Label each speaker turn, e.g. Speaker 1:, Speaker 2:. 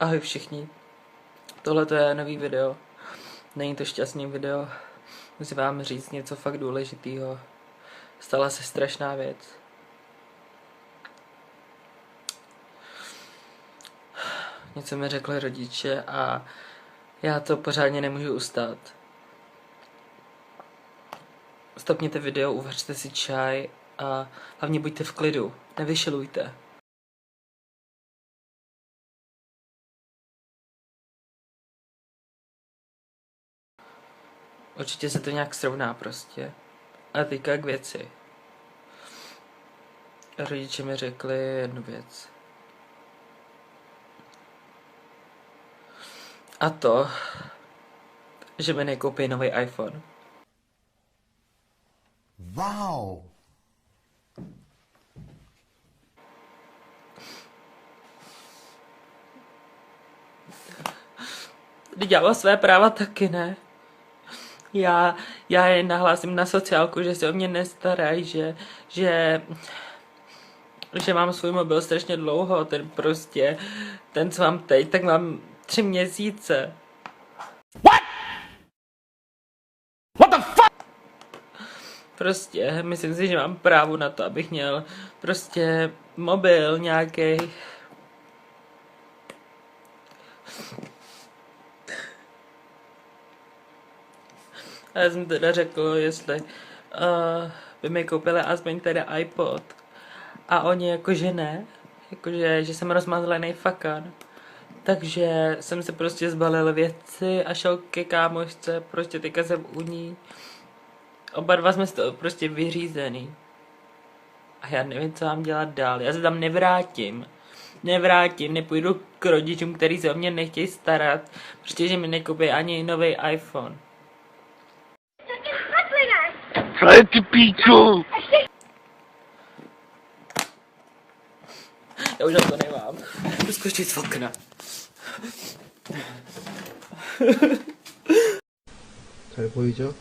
Speaker 1: Ahoj všichni, tohle je nový video, není to šťastný video, musím vám říct něco fakt důležitýho. Stala se strašná věc. Něco mi řekli rodiče a já to pořádně nemůžu ustát. Stopněte video, uvařte si čaj a hlavně buďte v klidu, nevyšilujte. Určitě se to nějak srovná prostě. A teďka k věci. Rodiče mi řekli jednu věc. A to, že mi nekoupí nový iPhone.
Speaker 2: Wow!
Speaker 1: Já mám své práva taky, ne? Já je nahlásím na sociálku, že se o mě nestarají, že mám svůj mobil strašně dlouho, ten co mám teď, tak mám 3 měsíce.
Speaker 2: What the fuck?
Speaker 1: Prostě, myslím si, že mám právo na to, abych měl prostě mobil nějaký. A já jsem teda řekl, jestli by mi koupili aspoň teda iPod. A oni jakože ne, jakože že jsem rozmazlený fakan. Takže jsem se prostě zbalil věci a šel ke kámošce, prostě teďka jsem u ní. Oba dva jsme z toho prostě vyřízený. A já nevím, co mám dělat dál, já se tam nevrátím, nepůjdu k rodičům, kteří se o mě nechtějí starat, protože že mi nekoupí ani nový iPhone.
Speaker 2: Hej ty píču!
Speaker 1: Já už na to nemám. Jdu skočit z okna.
Speaker 3: 잘 보이죠?